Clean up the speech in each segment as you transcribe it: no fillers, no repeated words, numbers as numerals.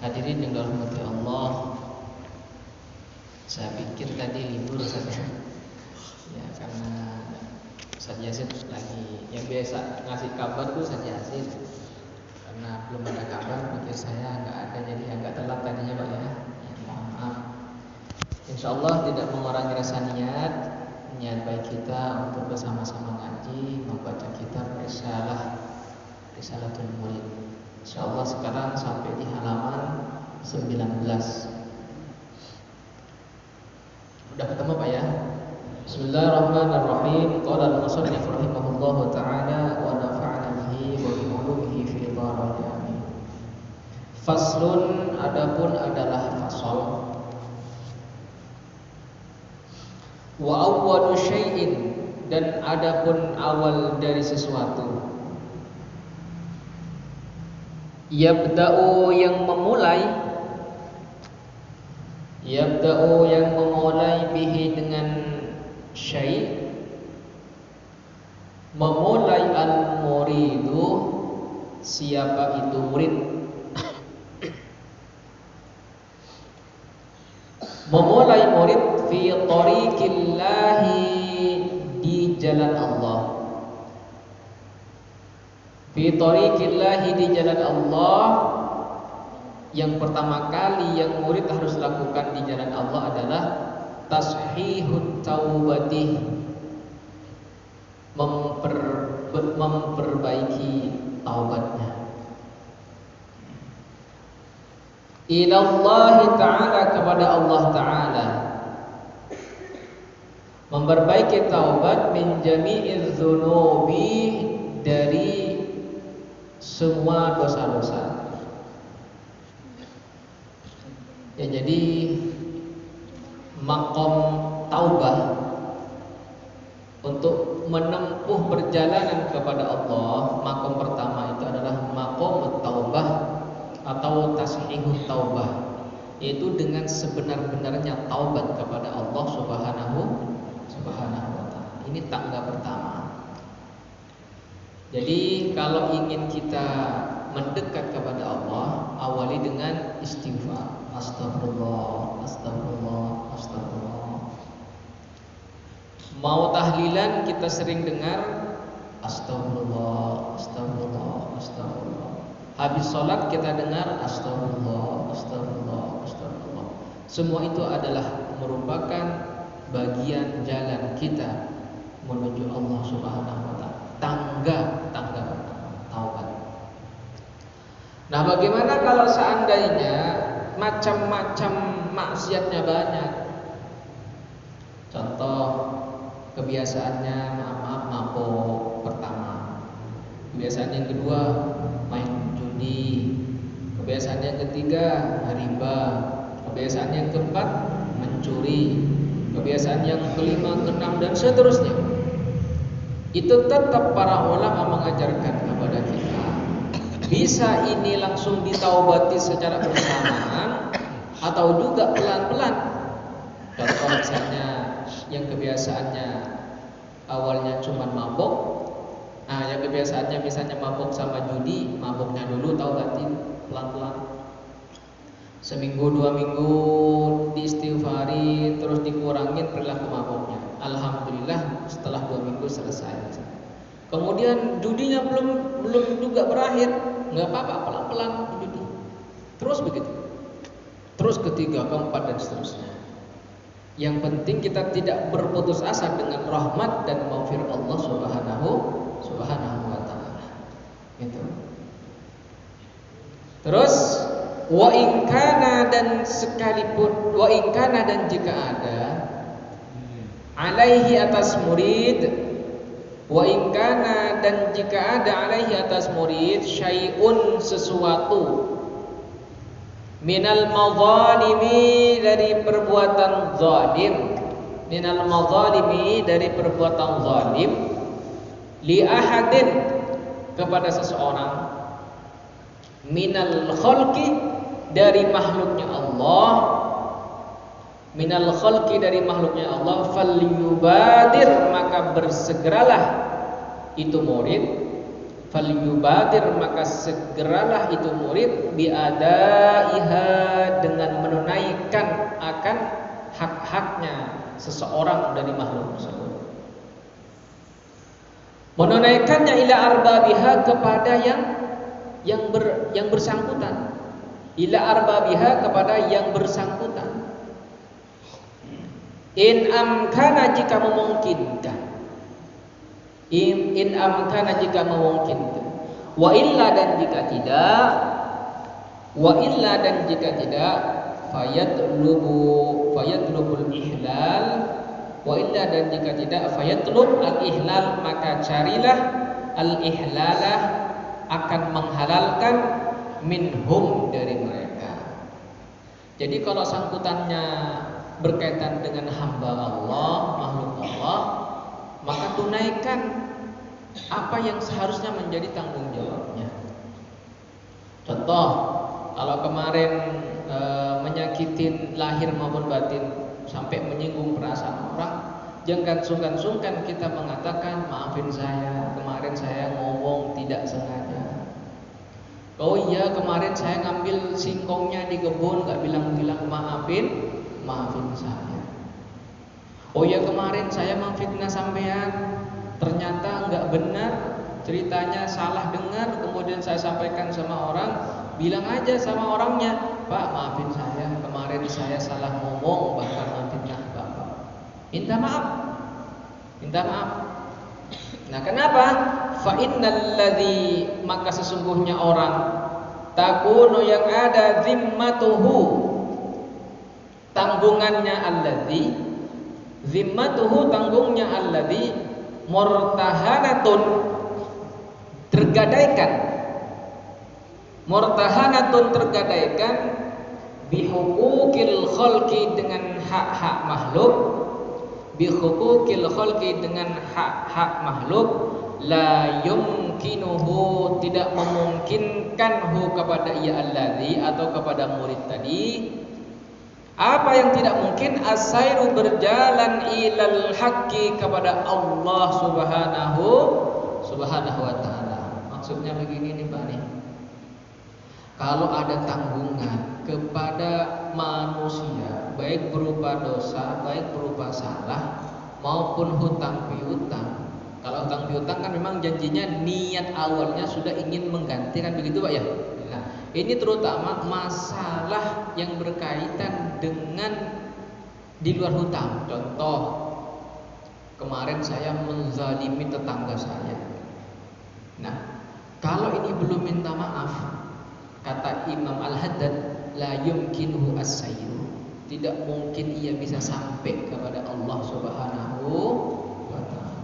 Hadirin yang dirahmati Allah, saya pikir tadi libur saja. Ya, karena Ustaz Yazid lagi yang biasa ngasih kabar tuh Ustaz Yazid. Karena belum ada kabar, pikir saya nggak ada, jadi agak telat tadinya Pak ya. Ya, mohon maaf. Insyaallah tidak mengurangi rasa niat baik kita untuk bersama-sama ngaji, membaca kitab Risalatul Murid. Insyaallah sekarang sampai di halaman 19. Udah ketemu Pak ya? Bismillahirrahmanirrahim. Qala al-musannif rahimahullahu ta'ala wa nafa'ana bihi wa bi ulumihi fi dharil amin. Faslun, adapun adalah fasal. Wa awwalu syai'in, dan adapun awal dari sesuatu. Yabda'u yang memulai bihi dengan syai', memulai al-muridu, siapa itu murid. Memulai murid fi tariqillahi, di jalan Allah. Fi tariqillahi, di jalan Allah. Yang pertama kali yang murid harus lakukan di jalan Allah adalah tashihut taubati, memperbaiki taubatnya. Ilallahi ta'ala, kepada Allah Ta'ala. Memperbaiki taubat min jami'iz dzunubi, dari semua dosa-dosa. Ya, jadi makom taubah untuk menempuh perjalanan kepada Allah, makom pertama itu adalah makom taubah atau tashihut taubah, yaitu dengan sebenar-benarnya taubat kepada Allah Subhanahu wa ta'ala. Ini tangga pertama. Jadi kalau ingin kita mendekat kepada Allah, awali dengan istighfar. Astagfirullah, astagfirullah, astagfirullah. Mau tahlilan kita sering dengar astagfirullah, astagfirullah, astagfirullah. Habis sholat kita dengar astagfirullah, astagfirullah, astagfirullah. Semua itu adalah merupakan bagian jalan kita menuju Allah Subhanahu wa ta'ala. Tangga pertama, taubat. Nah, bagaimana kalau seandainya macam-macam maksiatnya banyak? Contoh, kebiasaannya mabuk pertama. Kebiasaan yang kedua, main judi. Kebiasaan yang ketiga, riba. Kebiasaan yang keempat, mencuri. Kebiasaan yang kelima, keenam, dan seterusnya. Itu tetap para ulama mengajarkan kepada kita, bisa ini langsung ditaubati secara bersamaan atau juga pelan-pelan. Contoh misalnya yang kebiasaannya awalnya cuma mabuk, nah yang kebiasaannya misalnya mabuk sama judi, mabuknya dulu taubatin pelan-pelan. Seminggu 2 minggu diistighfari, terus dikurangin perilaku mabuknya. Alhamdulillah setelah 2 minggu selesai. Kemudian judinya belum juga berakhir, nggak apa-apa, pelan-pelan judi. Terus begitu. Terus ketiga, keempat, dan seterusnya. Yang penting kita tidak berputus asa dengan rahmat dan maghfirah Allah Subhanahu wa ta'ala. Gitu. Terus wa in kana, dan sekalipun wa in kana, dan jika ada alaihi, atas murid, wa in kana, dan jika ada alaihi, atas murid, syai'un, sesuatu, minal madzalimi, dari perbuatan zalim, minal madzalimi, dari perbuatan zalim, li ahadin, kepada seseorang, minal khalqi, dari makhluknya Allah, minal khalqi, dari makhluknya Allah, falyubadir, maka bersegeralah itu murid, falyubadir, maka segeralah itu murid biadaiha, dengan menunaikan akan hak-haknya seseorang dari makhluk tersebut. Menunaikannya ila arbabiha, kepada yang bersangkutan. Ila arbabiha, kepada yang bersangkutan. In amkana, jika memungkinkan. In amkana, jika memungkinkan. Wa illa, dan jika tidak. Wa illa, dan jika tidak. Fayatlubul ihlal. Wa illa, dan jika tidak. Fayatlub al-ihlal, maka carilah al-ihlalah, akan menghalalkan minhum, dari mereka. Jadi kalau sangkutannya berkaitan dengan hamba Allah, makhluk Allah, maka tunaikan apa yang seharusnya menjadi tanggung jawabnya. Contoh, kalau kemarin menyakitin lahir maupun batin sampai menyinggung perasaan orang, jangan sungkan-sungkan kita mengatakan, maafin saya, kemarin saya ngomong tidak sengaja. Oh iya, kemarin saya ngambil singkongnya di kebun, gak bilang-bilang, maafin saya. Oh iya, kemarin saya memfitnah sampean, ternyata nggak benar, ceritanya salah dengar, kemudian saya sampaikan sama orang, bilang aja sama orangnya, Pak, maafin saya, kemarin saya salah ngomong, bahkan memfitnah Bapak. Minta maaf. Nah, kenapa? Fa innal ladzi, maka sesungguhnya orang, takunu, yang ada, zimmatuhu, tanggungannya alladzi, zimmatuhu, tanggungnya alladzi, murtahanatun, tergadaikan, murtahanatun, tergadaikan, bihukukil khalqi, dengan hak-hak makhluk, bihukukil khalqi, dengan hak-hak makhluk, la yumkinuhu, tidak memungkinkanhu, kepada ia alladzi, atau kepada murid tadi. Apa yang tidak mungkin? Asairu, berjalan, ilal haqqi, kepada Allah subhanahu wa ta'ala. Maksudnya begini nih Pak nih. Kalau ada tanggungan kepada manusia, baik berupa dosa, baik berupa salah, maupun hutang piutang. Kalau hutang piutang kan memang janjinya, niat awalnya sudah ingin menggantikan, begitu Pak ya. Nah, ini terutama masalah yang berkaitan dengan di luar hutang. Contoh, kemarin saya menzalimi tetangga saya. Nah, kalau ini belum minta maaf, kata Imam Al-Haddad, la yumkinuhu as-sayru, tidak mungkin ia bisa sampai kepada Allah Subhanahu wa ta'ala.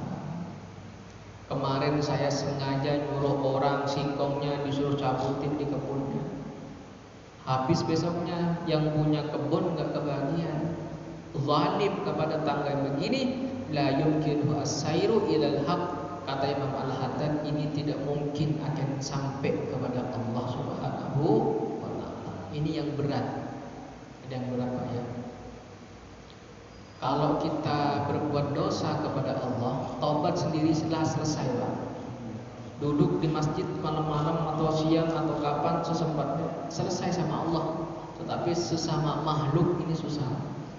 Kemarin saya sengaja nyuruh orang singkongnya disuruh cabutin di kebunnya. Habis besoknya yang punya kebun gak kebagian. Zalim kepada tangga yang begini, la yumkinuhu as-sayru ilal haq, kata Imam Al-Haddad, ini tidak mungkin akan sampai kepada Allah Subhanahu wa ta'ala. Ini yang berat. Yang berapa ya? Kalau kita berbuat dosa kepada Allah, taubat sendiri setelah selesai Pak. Duduk di masjid malam-malam atau siang atau kapan sesempatnya, selesai sama Allah. Tetapi sesama makhluk ini susah.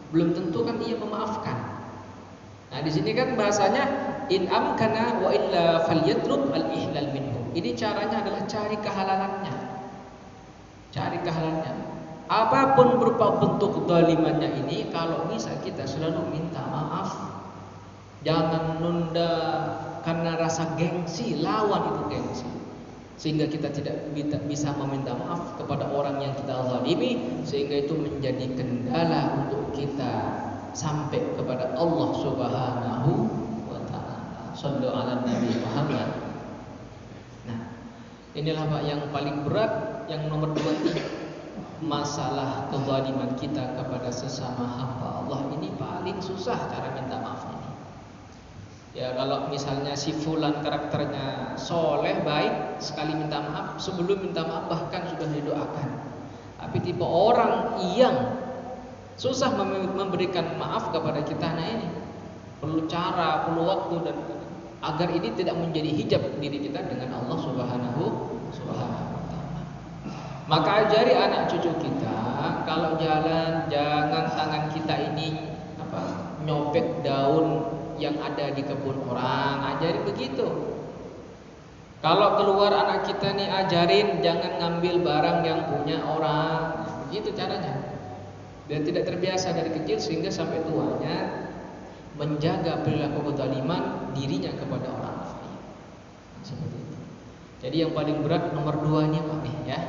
Belum tentu kan ia memaafkan. Nah, di sini kan bahasanya in amkana wa illa falyatlub al-ihlal minhu. Ini caranya adalah cari kehalalannya. Cari kehalalannya. Apapun berupa bentuk zalimannya ini, kalau bisa kita selalu minta maaf. Jangan nunda karena rasa gengsi, lawan itu gengsi. Sehingga kita tidak bisa meminta maaf kepada orang yang kita zalimi, sehingga itu menjadi kendala untuk kita sampai kepada Allah Subhanahu wa ta'ala. Shallu ala Nabi Muhammad. Nah, inilah Pak yang paling berat, yang nomor 2 ini. Masalah kezaliman kita kepada sesama hamba Allah ini paling susah cara minta maaf ini. Ya, kalau misalnya si fulan karakternya soleh, baik, sekali minta maaf, sebelum minta maaf bahkan sudah didoakan. Tapi tipe orang yang susah memberikan maaf kepada kita, nah ini perlu cara, perlu waktu dan agar ini tidak menjadi hijab diri kita dengan Allah Subhanahu wa taala. Maka ajari anak cucu kita kalau jalan jangan tangan kita ini nyopek daun yang ada di kebun orang, ajari begitu. Kalau keluar anak kita nih ajarin jangan ngambil barang yang punya orang, begitu caranya. Biar tidak terbiasa dari kecil sehingga sampai tuanya menjaga perilaku kezaliman dirinya kepada orang lain. Seperti itu. Jadi yang paling berat nomor 2 nih Pak nih ya.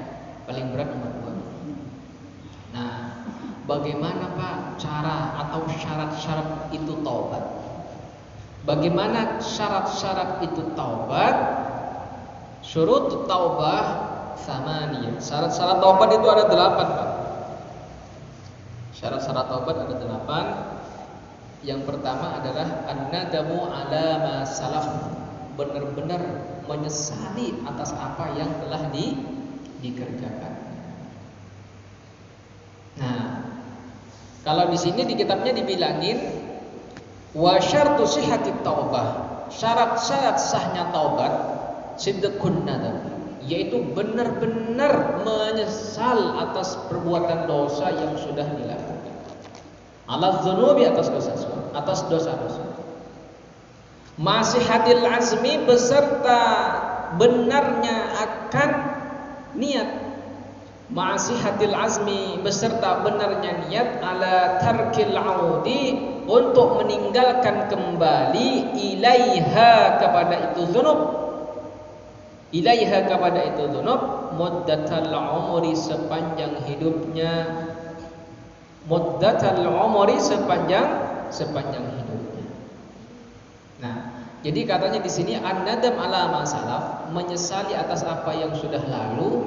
Paling berat nomor 2. Nah, bagaimana Pak cara atau syarat-syarat itu taubat? Bagaimana syarat-syarat itu taubat? Syurut taubah samaniyah. Syarat-syarat taubat itu ada 8 Pak. Syarat-syarat taubat ada 8. Yang pertama adalah an-nadamu ala ma salaf. Benar-benar menyesali atas apa yang telah dikerjakan. Nah, kalau di sini di kitabnya dibilangin wa syartu sihhatit taubah. Syarat-syarat sahnya taubat sidqun nadam, yaitu benar-benar menyesal atas perbuatan dosa yang sudah dilakukan. Ala dzunubi atas dosa-dosa. Masihhatil azmi beserta benarnya akan niat. Masihhatil azmi beserta benarnya niat ala tarkil audi untuk meninggalkan kembali ilaiha kepada itu dzunub. Ilaiha kepada itu dzunub muddatal umri sepanjang hidupnya. Muddatal umri sepanjang hidupnya. Nah, jadi katanya di sini an-nadam ala ma salaf, menyesali atas apa yang sudah lalu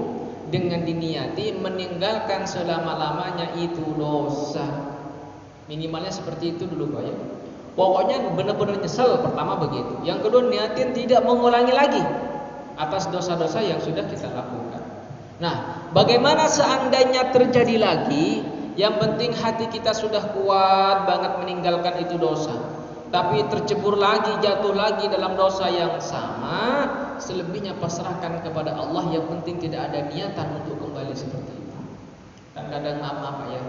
dengan diniati meninggalkan selama-lamanya itu dosa. Minimalnya seperti itu dulu Pak ya. Pokoknya benar-benar nyesel pertama begitu. Yang kedua niatin tidak mengulangi lagi atas dosa-dosa yang sudah kita lakukan. Nah, bagaimana seandainya terjadi lagi? Yang penting hati kita sudah kuat banget meninggalkan itu dosa, tapi tercebur lagi, jatuh lagi dalam dosa yang sama, selebihnya pasrahkan kepada Allah. Yang penting tidak ada niatan untuk kembali seperti itu. Kadang-kadang apa ya,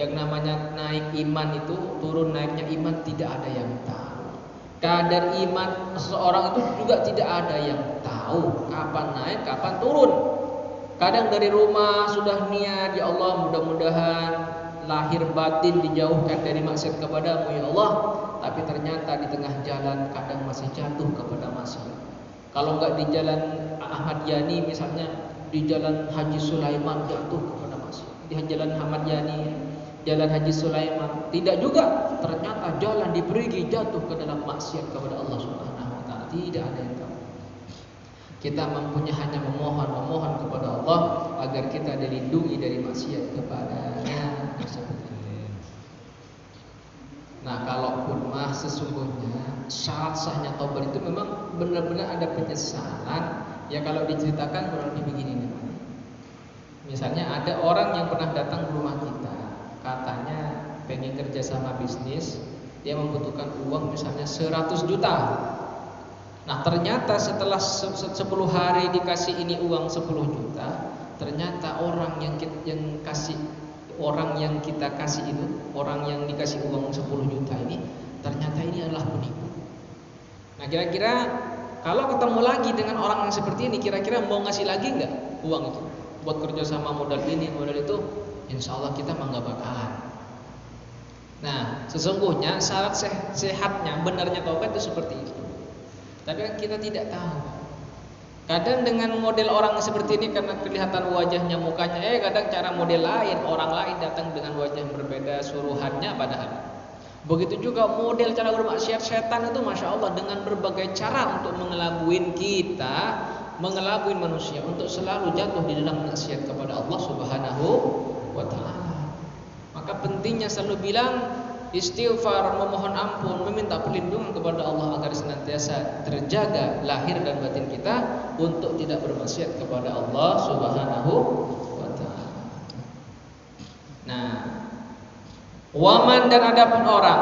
yang namanya naik iman itu, turun naiknya iman tidak ada yang tahu. Kadar iman seseorang itu juga tidak ada yang tahu kapan naik, kapan turun. Kadang dari rumah sudah niat, ya Allah mudah-mudahan lahir batin dijauhkan dari maksiat kepadamu ya Allah, tapi ternyata di tengah jalan kadang masih jatuh kepada maksiat. Kalau enggak di jalan Ahmad Yani misalnya, di jalan Haji Sulaiman jatuh kepada maksiat. Di jalan Ahmad Yani, jalan Haji Sulaiman tidak juga, ternyata jalan di Perigi jatuh ke dalam maksiat kepada Allah Subhanahu wa taala. Tidak ada yang tahu. Kita mampunya hanya memohon kepada Allah agar kita dilindungi dari maksiat kepadanya. Nah, kalaupun sesungguhnya syarat sahnya taubat itu memang benar-benar ada penyesalan. Ya kalau diceritakan kurang lebih begini nih. Misalnya ada orang yang pernah datang ke rumah kita, katanya pengen kerja sama bisnis, dia membutuhkan uang misalnya 100 juta. Nah, ternyata setelah 10 hari dikasih ini uang 10 juta, ternyata orang yang kita kasih itu, orang yang dikasih uang 10 juta ini, ternyata ini adalah penipu. Nah, kira-kira kalau ketemu lagi dengan orang yang seperti ini, kira-kira mau ngasih lagi nggak uang itu buat kerja sama modal ini, modal itu? Insya Allah kita mah nggak bakalan. Nah, sesungguhnya syarat sehatnya, benarnya taubat itu seperti itu. Tapi kan kita tidak tahu. Kadang dengan model orang seperti ini karena kelihatan wajahnya, mukanya, kadang cara model lain, orang lain datang dengan wajah yang berbeda, suruhannya padahal. Begitu juga model cara bermaksiat setan itu, masya Allah, dengan berbagai cara untuk mengelabuin kita, mengelabuin manusia untuk selalu jatuh di dalam maksiat kepada Allah Subhanahu wa taala. Maka pentingnya selalu bilang istighfar, memohon ampun, meminta perlindungan kepada Allah agar senantiasa terjaga lahir dan batin kita untuk tidak bermaksiat kepada Allah Subhanahu wa taala. Nah, waman dan adapun orang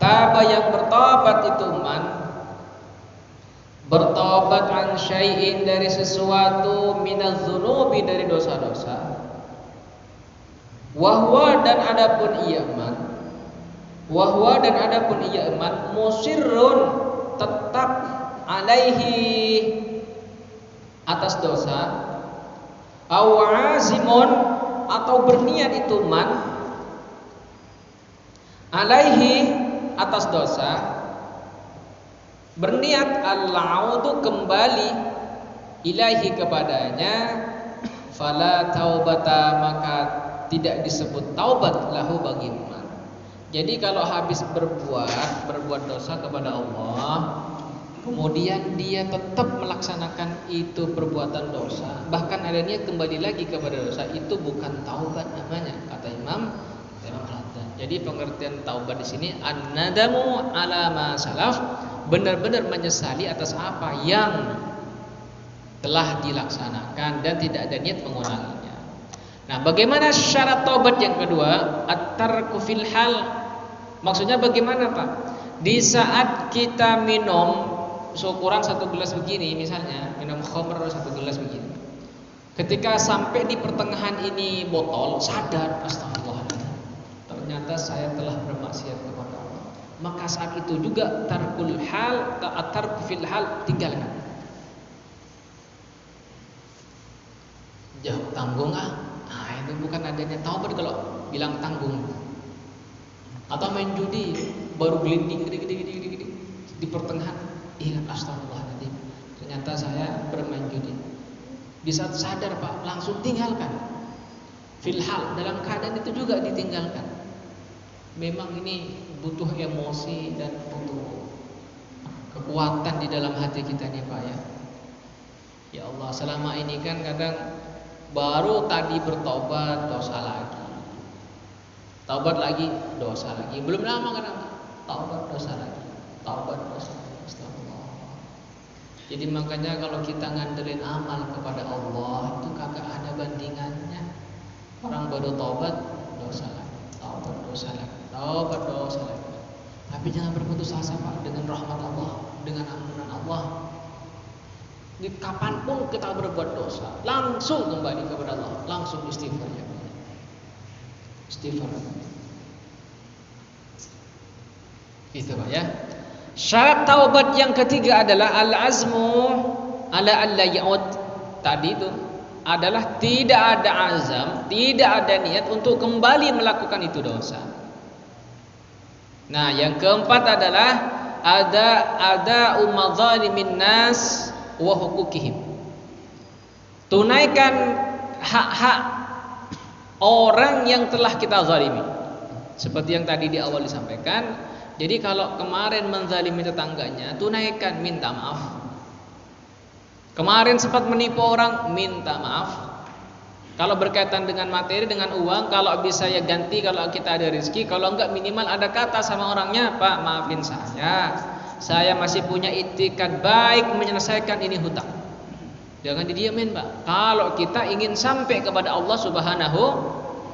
taba yang bertobat itu man, bertobat an syai'in dari sesuatu minaz dzunubi dari dosa-dosa, wahwa dan adapun ia man musirrun tetap alaihi atas dosa, aw azimun atau berniat itu man alaihi atas dosa, berniat al-audu kembali ilaihi kepadanya, fala taubata maka tidak disebut taubat lahu bagi man. Jadi kalau habis berbuat dosa kepada Allah, kemudian dia tetap melaksanakan itu perbuatan dosa, bahkan ada niat kembali lagi kepada dosa, itu bukan taubat namanya, kata Imam Al-Haddad. Jadi pengertian taubat di sini an-nadamu ala ma salaf, benar-benar menyesali atas apa yang telah dilaksanakan dan tidak ada niat mengulanginya. Nah, bagaimana syarat taubat yang kedua? At-tarku fil hal. Maksudnya bagaimana, Pak? Di saat kita minum seukuran 1 gelas begini, misalnya minum khamr 1 gelas begini, ketika sampai di pertengahan ini botol, sadar, astagfirullahaladzim, ternyata saya telah bermaksiat kepada Allah. Maka saat itu juga tarkul hal, at-tarku fil hal, tinggalkan. Jauh tanggung itu bukan adanya taubat kalau bilang tanggung. Atau main judi baru gelinding gede di pertengahan, ingat astagfirullahaladzim, ternyata saya bermain judi. Di saat sadar, Pak, langsung tinggalkan. Filhal, dalam keadaan itu juga ditinggalkan. Memang ini butuh emosi dan butuh kekuatan di dalam hati kita nih, Pak, ya. Ya Allah, selama ini kan kadang baru tadi bertobat dosa lagi, taubat lagi dosa lagi, belum lama kan taubat dosa lagi, taubat dosa lagi. Astagfirullah. Jadi makanya kalau kita ngandelin amal kepada Allah itu kagak ada bandingannya. Orang baru taubat dosa lagi, taubat dosa lagi, taubat dosa lagi. Tapi jangan berputus asa, Pak, dengan rahmat Allah, dengan ampunan Allah. Di kapanpun kita berbuat dosa, langsung kembali kepada Allah, langsung istighfar, ya. Istighfar. Itu, Pak, ya. Syarat taubat yang ketiga adalah al-azmu ala alla ya'ud. Tadi itu adalah tidak ada azam, tidak ada niat untuk kembali melakukan itu dosa. Nah, yang keempat adalah ada umadzalimin nas wa hukukihim. Tunaikan hak-hak orang yang telah kita zalimi. Seperti yang tadi di awal disampaikan. Jadi kalau kemarin menzalimi tetangganya, tunaikan, minta maaf. Kemarin sempat menipu orang, minta maaf. Kalau berkaitan dengan materi, dengan uang, kalau bisa ya ganti kalau kita ada rezeki. Kalau enggak, minimal ada kata sama orangnya, Pak, maafin saya masih punya itikad baik menyelesaikan ini hutang. Jangan didiamin, Pak. Kalau kita ingin sampai kepada Allah Subhanahu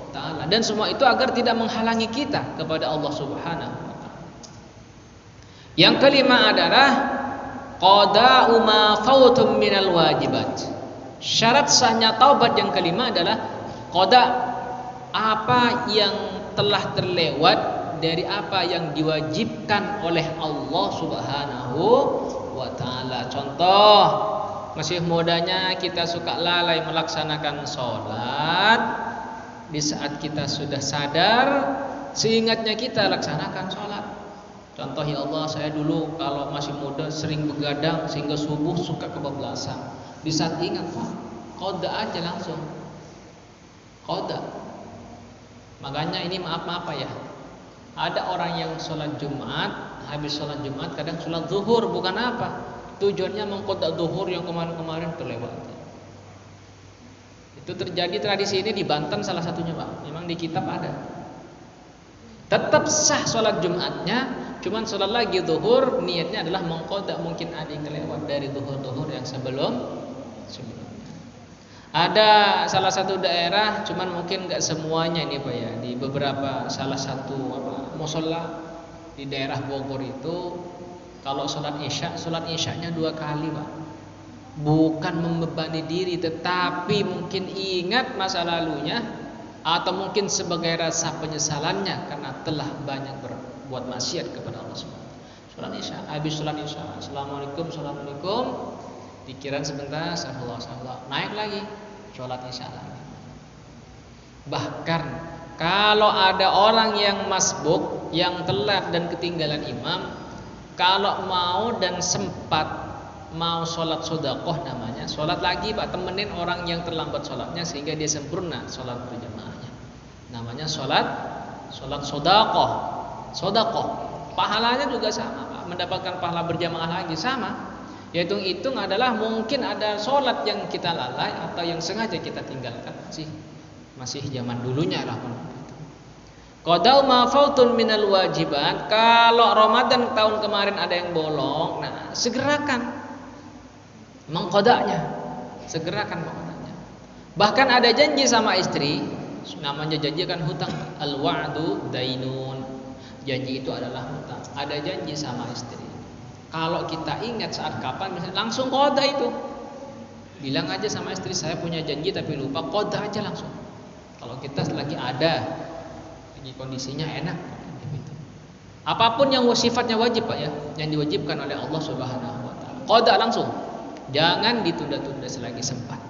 Ta'ala, dan semua itu agar tidak menghalangi kita kepada Allah Subhanahu wa Ta'ala. Yang kelima adalah qada'u ma fawtum minal wajibat. Syarat sahnya taubat yang kelima adalah qada', apa yang telah terlewat dari apa yang diwajibkan oleh Allah Subhanahu wa Ta'ala. Contoh, masih mudanya kita suka lalai melaksanakan sholat. Di saat kita sudah sadar, seingatnya kita laksanakan sholat. Contoh, ya Allah, saya dulu kalau masih muda sering begadang sehingga subuh suka kebablasan. Di saat ingat, Pak, qada aja langsung, qada. Makanya ini maaf ya, ada orang yang sholat Jumat, habis sholat Jumat kadang sholat zuhur, bukan apa? Tujuannya mengqada zuhur yang kemarin-kemarin terlewat. Itu terjadi tradisi ini di Banten salah satunya, Pak. Memang di kitab ada. Tetap sah sholat Jumatnya, cuman sholat lagi zuhur, niatnya adalah mengqada, mungkin ada yang kelewat dari zuhur yang sebelumnya. Ada salah satu daerah, cuman mungkin nggak semuanya ini, Pak, ya. Di beberapa salah satu mushola di daerah Bogor itu Kalau sholat isya-nya 2 kali, Pak. Bukan membebani diri, tetapi mungkin ingat masa lalunya, atau mungkin sebagai rasa penyesalannya karena telah banyak berbuat maksiat kepada Allah SWT. Sholat isya, habis sholat isya, assalamualaikum, pikiran sebentar, astagfirullah, naik lagi, sholat isya lagi. Bahkan kalau ada orang yang masbuk, yang telat dan ketinggalan imam, kalau mau dan sempat mau sholat sodakoh namanya, sholat lagi Pak, temenin orang yang terlambat sholatnya sehingga dia sempurna sholat berjamaahnya. Namanya sholat sodakoh. Pahalanya juga sama Pak, mendapatkan pahala berjamaah lagi sama. Hitung-hitung adalah mungkin ada sholat yang kita lalai atau yang sengaja kita tinggalkan, masih zaman dulunya lah. Qadau ma fautun minal wajibat. Kalau Ramadan tahun kemarin ada yang bolong, nah segerakan mengqadanya. Bahkan ada janji sama istri, namanya janji kan hutang, al-wa'du dainun. Janji itu adalah hutang. Ada janji sama istri. Kalau kita ingat saat kapan, langsung qada itu. Bilang aja sama istri, saya punya janji tapi lupa, qada aja langsung. Kalau kita lagi ada, lagi kondisinya enak, apapun yang sifatnya wajib Pak ya, yang diwajibkan oleh Allah Subhanahu wa taala, qada langsung. Jangan ditunda-tunda selagi sempat.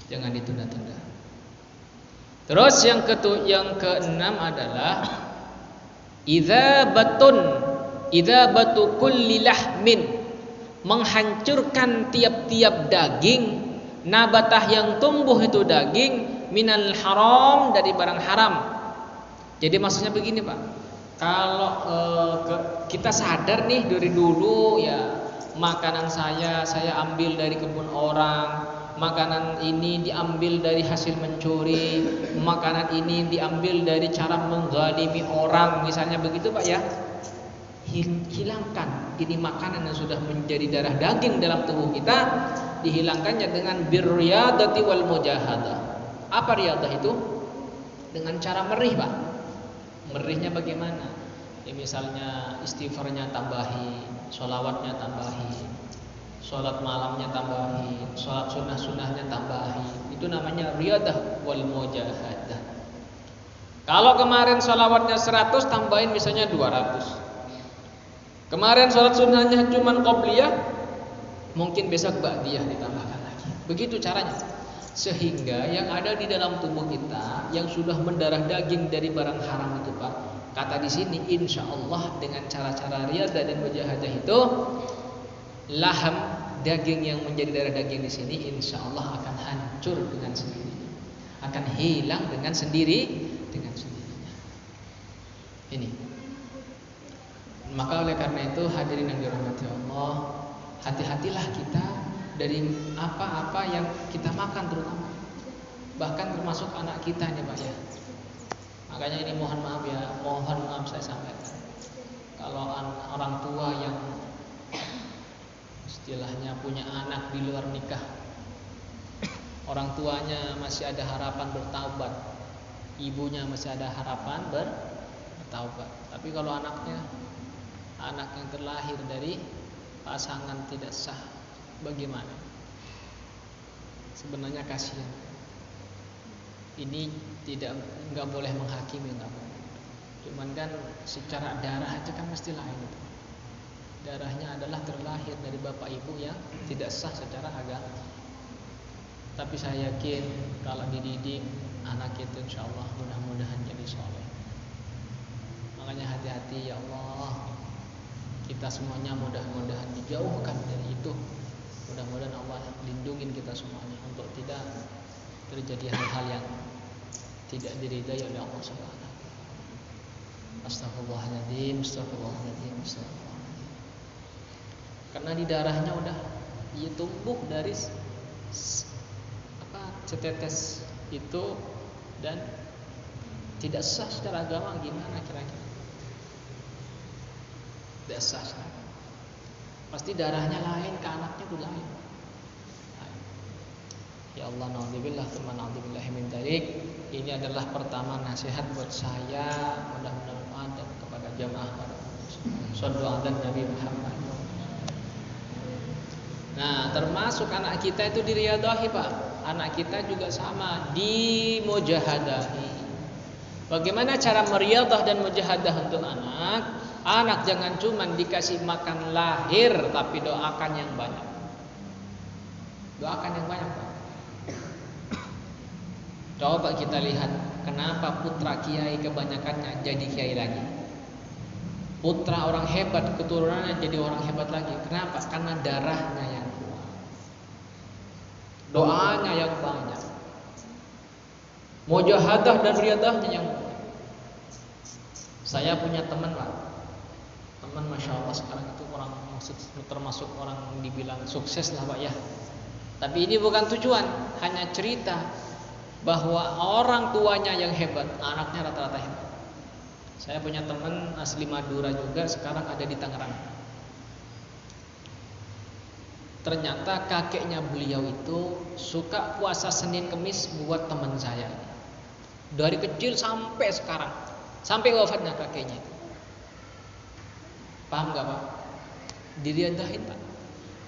Jangan ditunda-tunda. Terus yang keenam adalah idzabatu kulli lahmin, menghancurkan tiap-tiap daging, nabatah yang tumbuh itu daging, minal haram, dari barang haram. Jadi maksudnya begini Pak, kalau kita sadar nih dari dulu ya, makanan saya ambil dari kebun orang, makanan ini diambil dari hasil mencuri, makanan ini diambil dari cara mengghalimi orang, misalnya begitu Pak ya. Hilangkan ini makanan yang sudah menjadi darah daging dalam tubuh kita, dihilangkannya dengan birriyadati wal mujahadah. Apa riyadah itu? Dengan cara merih Pak. Merihnya bagaimana? Ya misalnya istighfarnya tambahin, sholawatnya tambahin, sholat malamnya tambahin, sholat sunnah-sunnahnya tambahin. Itu namanya riyadah wal mujahadah. Kalau kemarin sholawatnya 100, tambahin misalnya 200. Kemarin sholat sunnahnya cuman qobliyah, mungkin besok ba'diyah ditambahkan lagi. Begitu caranya. Sehingga yang ada di dalam tubuh kita yang sudah mendarah daging dari barang haram itu Pak, kata di sini insya Allah dengan cara-cara riyadah dan mujahadah itu, laham, daging yang menjadi darah daging di sini insya Allah akan hancur dengan sendirinya, akan hilang dengan sendirinya. Ini. Maka oleh karena itu hadirin yang dirahmati Allah, hati-hatilah kita dari apa-apa yang kita makan, terutama bahkan termasuk anak kita nih Pak ya. Makanya ini mohon maaf saya sampaikan, kalau orang tua yang istilahnya punya anak di luar nikah, orang tuanya masih ada harapan bertaubat, ibunya masih ada harapan bertaubat, tapi kalau anak yang terlahir dari pasangan tidak sah, bagaimana? Sebenarnya kasihan. Ini nggak boleh menghakimi, nggak boleh. Cuman kan secara darah aja kan mesti lain itu. Darahnya adalah terlahir dari bapak ibu yang tidak sah secara agama. Tapi saya yakin kalau dididik anak itu insya Allah mudah-mudahan jadi soleh. Makanya hati-hati ya Allah. Kita semuanya mudah-mudahan dijauhkan dari itu. Mudah-mudahan Allah lindungin kita semuanya untuk tidak terjadi hal-hal yang tidak diridai oleh Allah Subhanahu. Astagfirullahaladzim. Karena di darahnya udah dia tumbuh dari setetes itu dan tidak sah secara agama, gimana kira-kira? Tidak sah. Pasti darahnya lain, ke anaknya itu lain. Ya Allah, naudzubillah tsumma naudzubillah min dzalik. Ini adalah pertama nasihat buat saya, mudah-mudahan dan kepada jamaah pada Shallu ala Nabi Muhammad. Nah, termasuk anak kita itu diriyadahi, Pak. Anak kita juga sama, dimujahadahi. Bagaimana cara meriyadah dan mujahadah untuk anak? Anak jangan cuma dikasih makan lahir, tapi doakan yang banyak. Doakan yang banyak, Pak. Coba kita lihat kenapa putra kiai kebanyakannya jadi kiai lagi. Putra orang hebat keturunannya jadi orang hebat lagi. Kenapa? Karena darahnya yang kuat, doanya yang banyak, mujahadah dan riyadahnya yang banyak. Saya punya teman, Pak. Teman Masya Allah sekarang itu orang termasuk orang dibilang sukses lah, Pak ya. Tapi ini bukan tujuan, hanya cerita bahwa orang tuanya yang hebat, anaknya rata-rata hebat. Saya punya teman asli Madura juga, sekarang ada di Tangerang. Ternyata kakeknya beliau itu suka puasa Senin Kemis buat teman saya. Dari kecil sampai sekarang, sampai wafatnya kakeknya itu. Paham gak, Pak? Diriyadahin, Pak.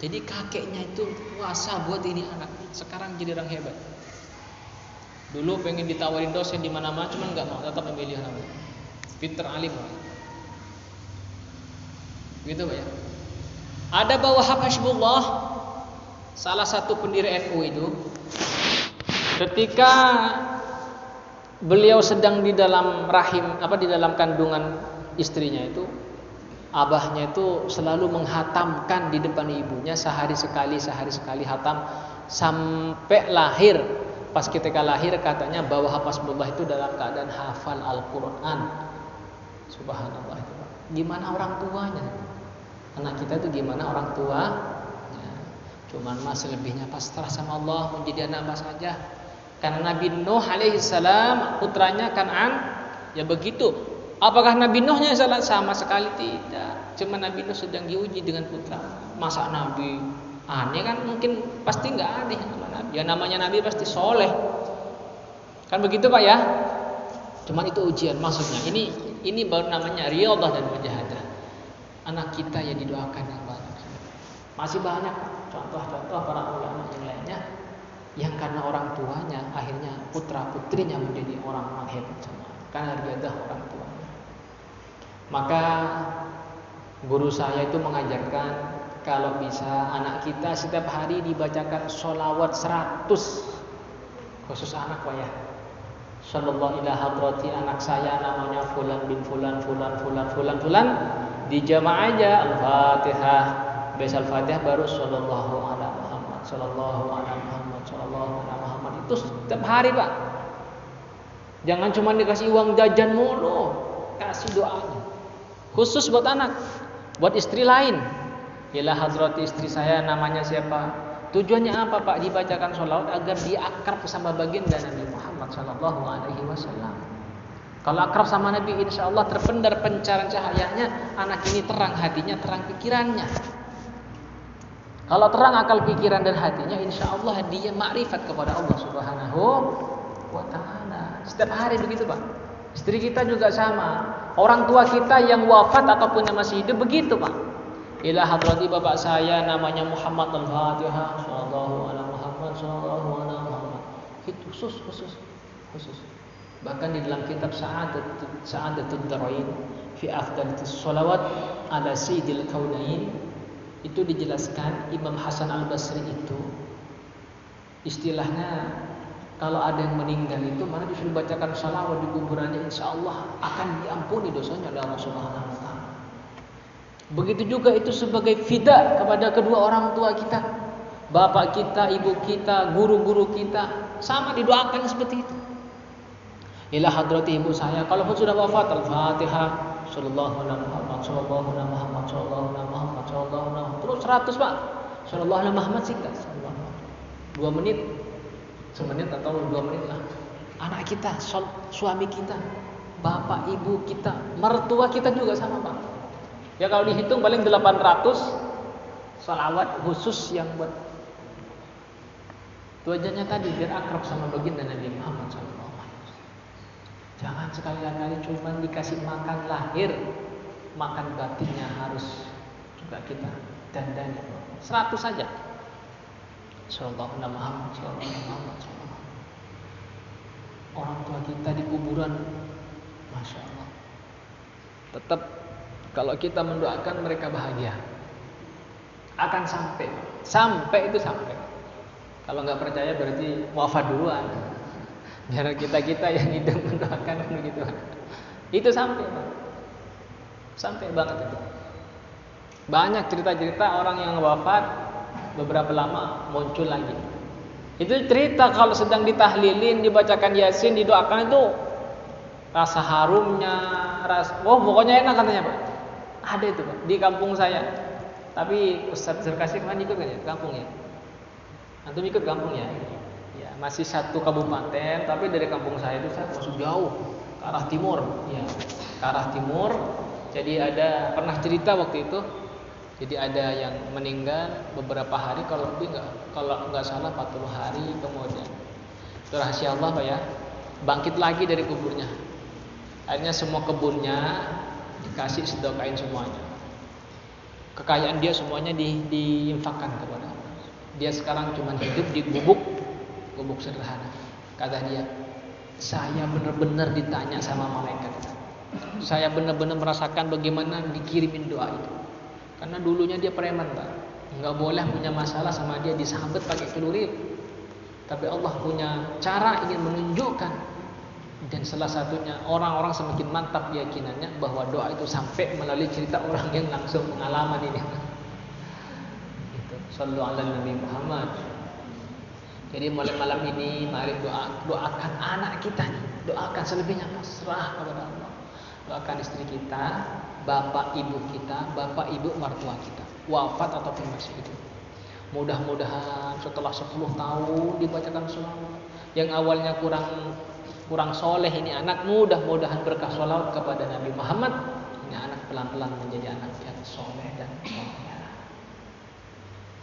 Jadi kakeknya itu puasa buat ini anak. Sekarang jadi orang hebat. Dulu pengen ditawarin dosen di mana-mana, cuman nggak mau, tetap memilih anak. Pinter alim, Pak. Gitu, Pak ya. Ada Bawa Habibullah, salah satu pendiri NU itu, ketika beliau sedang di dalam rahim, di dalam kandungan istrinya itu, abahnya itu selalu menghatamkan di depan ibunya sehari sekali hatam sampai lahir. Pas ketika lahir katanya bahwa Habibullah itu dalam keadaan hafal Al-Quran. Subhanallah itu, Pak. Gimana orang tuanya? Anak kita itu gimana orang tua? Ya, cuman selebihnya pasrah sama Allah, menjadi anak abah saja. Karena Nabi Nuh alaihissalam putranya Kan'an, ya begitu. Apakah Nabi Nuhnya salah? Sama sekali tidak. Cuma Nabi Nuh sedang diuji dengan putra. Masa Nabi aneh kan? Mungkin pasti nggak aneh sama Nabi. Ya namanya Nabi pasti soleh. Kan begitu, Pak ya? Cuman itu ujian maksudnya. Ini baru namanya riyadhah dan mujahadah. Anak kita ya didoakan yang banyak. Masih banyak contoh-contoh para ulama yang lainnya yang karena orang tuanya akhirnya putra putrinya menjadi orang-orang hebat semua. Karena riyadhah orang tuanya. Maka guru saya itu mengajarkan kalau bisa anak kita setiap hari dibacakan sholawat 100, khusus anak, Pak ya. Sallallahu ila hadrati anak saya namanya fulan bin fulan di jamaah aja Al-Fatihah, baca Al-Fatihah baru sallallahu ala Muhammad, sallallahu ala Muhammad, sallallahu ala Muhammad. Itu setiap hari, Pak. Jangan cuma dikasih uang jajan mulu, kasih doanya. Khusus buat anak, buat istri lain. Ila hadrati istri saya namanya siapa? Tujuannya apa, Pak? Dibacakan sholawat agar dia akrab sama baginda Nabi Muhammad Sallallahu Alaihi Wasallam. Kalau akrab sama Nabi, insya Allah terpendar pancaran cahayanya, anak ini terang hatinya, terang pikirannya. Kalau terang akal pikiran dan hatinya, insya Allah dia makrifat kepada Allah Subhanahu wa Ta'ala. Setiap hari begitu, Pak. Istri kita juga sama. Orang tua kita yang wafat ataupun yang masih hidup begitu, Pak. Ila hadrati bapak saya namanya Muhammad Al-Fatihah, sallallahu ala Muhammad, sallallahu ala Muhammad. Itu khusus. Bahkan di dalam kitab Sa'adatud Darain fi afdalitis sholawat ala sayyidil kaunain itu dijelaskan Imam Hasan Al-Basri itu istilahnya kalau ada yang meninggal itu mana disuruh bacakan sholawat di kuburannya, insya Allah akan diampuni dosanya oleh Allah Subhanahu wa Ta'ala. Begitu juga itu sebagai fida kepada kedua orang tua kita, bapak kita, ibu kita, guru-guru kita, sama didoakan seperti itu. Ila hadrati ibu saya, kalau sudah wafat Al-Fatihah, sallallahu alaihi Muhammad, sallallahu alaihi Muhammad, sallallahu alaihi Muhammad, sallallahu alaihi Muhammad. Terus 100, Pak. Sallallahu alaihi Muhammad singkat. 2 menit, semenit atau 2 menit lah. Anak kita, suami kita, bapak, ibu kita, mertua kita juga sama, Pak. Ya kalau dihitung paling 800 salawat khusus yang buat tujuannya tadi biar akrab sama baginda Nabi Muhammad SAW. Jangan sekali-kali cuma dikasih makan lahir, makan batinnya harus juga kita dandani 100 saja. Sallallahu alaihi Muhammad, sallallahu alaihi Muhammad. Orang tua kita di kuburan, masya Allah. Tetap kalau kita mendoakan mereka bahagia, akan sampai itu sampai. Kalau nggak percaya berarti wafat duluan. Biar kita yang hidup mendoakan begitu. Itu sampai banget itu. Banyak cerita-cerita orang yang wafat beberapa lama muncul lagi. Itu cerita kalau sedang ditahlilin, dibacakan Yasin, didoakan itu rasa harumnya, pokoknya enak katanya Pak. Ada itu Pak di kampung saya. Tapi Ustaz Zulkasih kemarin ikut kan ya kampungnya? Antum ikut kampungnya? Ya, masih satu kabupaten, tapi dari kampung saya itu saya masuk jauh ke arah timur, ya, ke arah timur. Jadi pernah cerita waktu itu. Jadi ada yang meninggal beberapa hari, kalau nggak salah 40 hari kemudian. Itu rahasia Allah Pak ya. Bangkit lagi dari kuburnya. Akhirnya semua kebunnya dikasih sedokain semuanya. Kekayaan dia semuanya diinfakkan kepada Allah. Dia sekarang cuma hidup di gubuk sederhana. Kata dia, saya benar-benar ditanya sama malaikat. Saya benar-benar merasakan bagaimana dikirimin doa itu. Karena dulunya dia preman Pak, nggak boleh punya masalah sama dia, disambet pakai celurit. Tapi Allah punya cara ingin menunjukkan, dan salah satunya orang-orang semakin mantap keyakinannya bahwa doa itu sampai melalui cerita orang yang langsung pengalaman ini. Itu. Sallu ala Nabi Muhammad. Jadi mulai malam ini mari doakan anak kita nih, doakan selebihnya pasrah kepada Allah. Doakan istri kita, bapak ibu kita, bapak ibu mertua kita, wafat ataupun masih hidup. Mudah-mudahan setelah 10 tahun dibacakan sholawat, yang awalnya kurang soleh ini anak, mudah-mudahan berkah sholawat kepada Nabi Muhammad, ini anak pelan-pelan menjadi anak yang soleh dan soleh.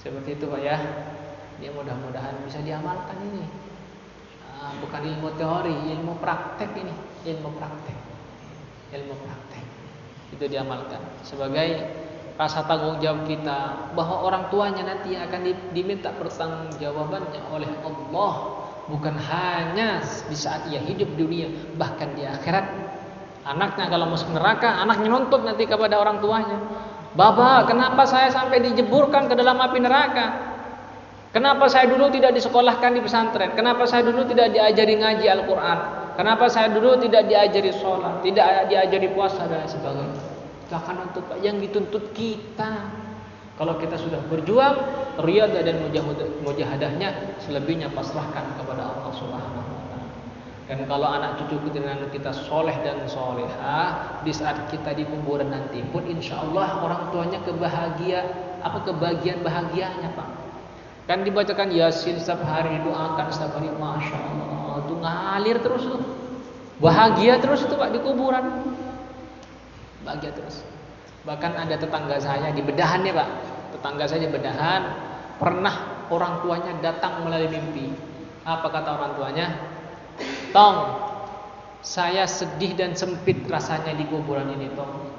Seperti itu Pak ya. Dia mudah-mudahan bisa diamalkan ini. Bukan ilmu teori, ilmu praktek ini, ilmu praktek. Itu diamalkan sebagai rasa tanggung jawab kita bahwa orang tuanya nanti akan diminta pertanggungjawabannya oleh Allah, bukan hanya di saat ia hidup di dunia, bahkan di akhirat. Anaknya kalau masuk neraka, anaknya nuntut nanti kepada orang tuanya, "Bapak, kenapa saya sampai dijeburkan ke dalam api neraka? Kenapa saya dulu tidak disekolahkan di pesantren? Kenapa saya dulu tidak diajari ngaji Al-Quran? Kenapa saya dulu tidak diajari sholat, tidak diajari puasa dan sebagainya?" Bahkan untuk yang dituntut kita. Kalau kita sudah berjuang, riyadah dan mujahadahnya, selebihnya pasrahkan kepada Allah Subhanahu wa taala. Dan kalau anak cucu kita soleh dan solehah, di saat kita di kuburan nanti pun insya Allah orang tuanya kebahagiaan bahagianya Pak. Kan dibacakan Yasin setiap hari, doakan setiap hari, masya Allah, itu ngalir terus tuh, bahagia terus itu Pak di kuburan, bahagia terus. Bahkan ada tetangga saya di Bedahan ya Pak, tetangga saya di Bedahan, pernah orang tuanya datang melalui mimpi. Apa kata orang tuanya? "Tong, saya sedih dan sempit rasanya di kuburan ini Tong."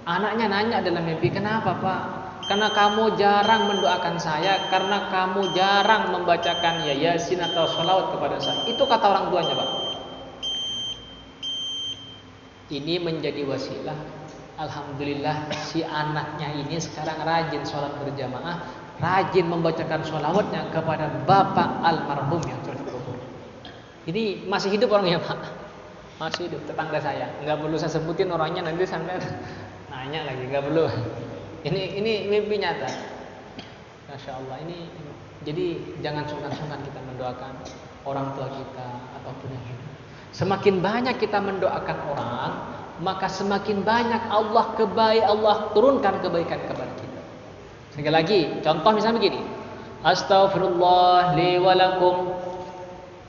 Anaknya nanya dalam mimpi, "Kenapa Pak?" "Karena kamu jarang mendoakan saya, karena kamu jarang membacakan Yasin atau sholawat kepada saya." Itu kata orang tuanya Pak. Ini menjadi wasilah. Alhamdulillah si anaknya ini sekarang rajin sholat berjamaah, rajin membacakan sholawatnya kepada bapak almarhum yang sudah kubur. Ini masih hidup orangnya Pak, masih hidup, tetangga saya. Nggak perlu saya sebutin orangnya, nanti sampai nanya lagi, nggak perlu. Ini mimpi nyata. Masya Allah. Ini jadi jangan sungkan-sungkan kita mendoakan orang tua kita ataupun yang hidup. Semakin banyak kita mendoakan orang, maka semakin banyak Allah turunkan kebaikan kepada kita. Sekali lagi, contoh misalnya begini. Astaghfirullah li wa lakum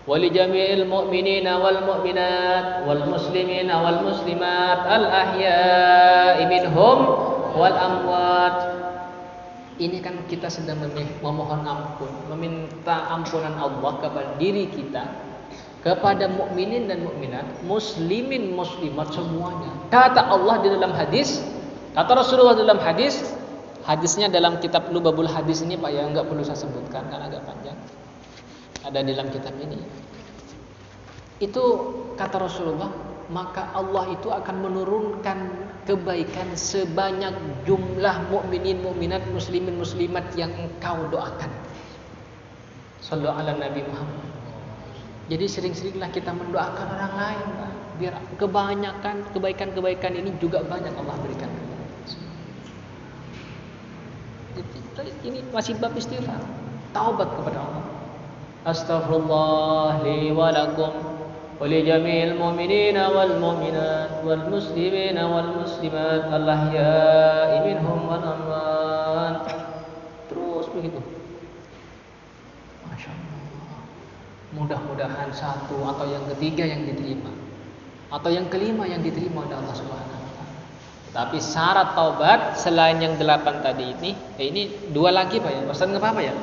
wa li jami'il mu'minina wal mu'minat wal muslimina wal muslimat al ahya'i minhum wal amwat. Ini kan kita sedang memohon ampun, meminta ampunan Allah kepada diri kita, kepada mukminin dan mukminat, muslimin muslimat semuanya. Kata Allah di dalam hadis, Kata Rasulullah dalam hadisnya dalam kitab Lubabul Hadis ini Pak ya, enggak perlu saya sebutkan karena agak panjang. Ada di dalam kitab ini. Itu kata Rasulullah, maka Allah itu akan menurunkan kebaikan sebanyak jumlah mukminin, mukminat, muslimin, muslimat yang engkau doakan. Sallallahu ala Nabi Muhammad. Jadi sering-seringlah kita mendoakan orang lain, Pak, biar kebanyakan kebaikan-kebaikan ini juga banyak Allah berikan. Ini masih bab istighfar, taubat kepada Allah. Astaghfirullah li wa lakum wa li jami'il mu'minina wal mu'minat wal muslimina wal muslimat al-ahya'i minhum wal amwat. Terus begitu. Masya Allah. Mudah-mudahan satu atau yang ketiga yang diterima, atau yang kelima yang diterima oleh Allah Subhanahu wa taala. Tapi syarat taubat selain yang 8 tadi ini 2 lagi Pak ya. Ustaz enggak apa-apa ya?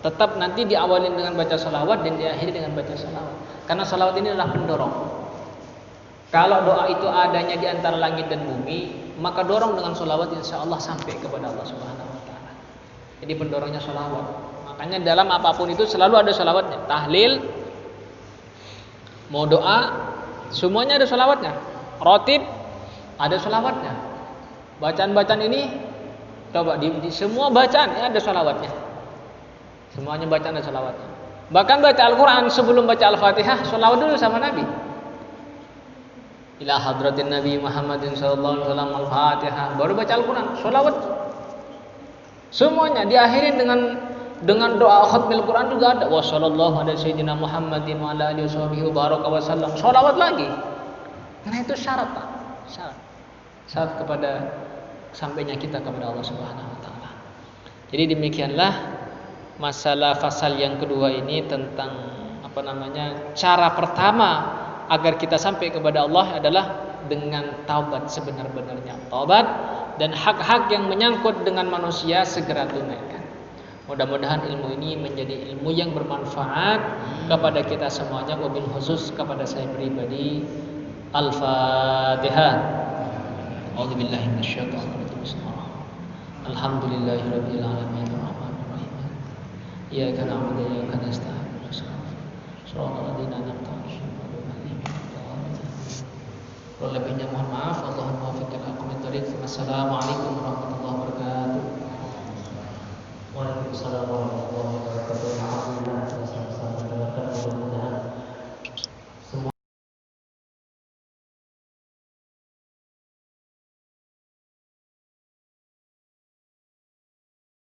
Tetap nanti diawali dengan baca salawat dan diakhiri dengan baca salawat. Karena salawat ini adalah pendorong. Kalau doa itu adanya di antara langit dan bumi, maka dorong dengan salawat insya Allah sampai kepada Allah Subhanahu wa taala. Jadi pendorongnya salawat. Makanya dalam apapun itu selalu ada salawatnya. Tahlil, mau doa, semuanya ada salawatnya. Rotib, ada salawatnya. Bacaan-bacaan ini coba di semua bacaan ya ada salawatnya. Semuanya bacaan ada salawatnya. Bahkan baca Al-Quran sebelum baca Al-Fatihah, salawat dulu sama Nabi. Ila hadratin Nabi Muhammadin sallallahu alaihi wasallam Al-Fatihah, baru baca Al-Quran, salawat. Semuanya diakhiri dengan doa khatmil Quran juga ada. Wa sallallahu ala sayyidina Muhammadin wa ala alihi washabihi baraka wa sallam. Salawat lagi. Karena itu syarat Pak. Syarat kepada sampainya kita kepada Allah Subhanahu wa taala. Jadi demikianlah masalah fasal yang kedua ini tentang cara pertama agar kita sampai kepada Allah adalah dengan taubat sebenar-benarnya. Taubat dan hak-hak yang menyangkut dengan manusia segera tunaikan. Mudah-mudahan ilmu ini menjadi ilmu yang bermanfaat kepada kita semuanya, wabil khusus kepada saya pribadi. Al-Fatihah. A'udzubillahi minasyaitonir rajim. Alhamdulillahirabbil alamin arrahmanir rahim. Iyyaka na'budu wa iyyaka nasta'in. Shiratal ladzina an'amta 'alaihim ghairil maghdubi 'alaihim. Kalau lebihnya mohon maaf. Allahumma waffiqna aqwamit thoriq. Wassalamualaikum warahmatullahi wabarakatuh. Waalaikumsalam warahmatullahi wabarakatuh.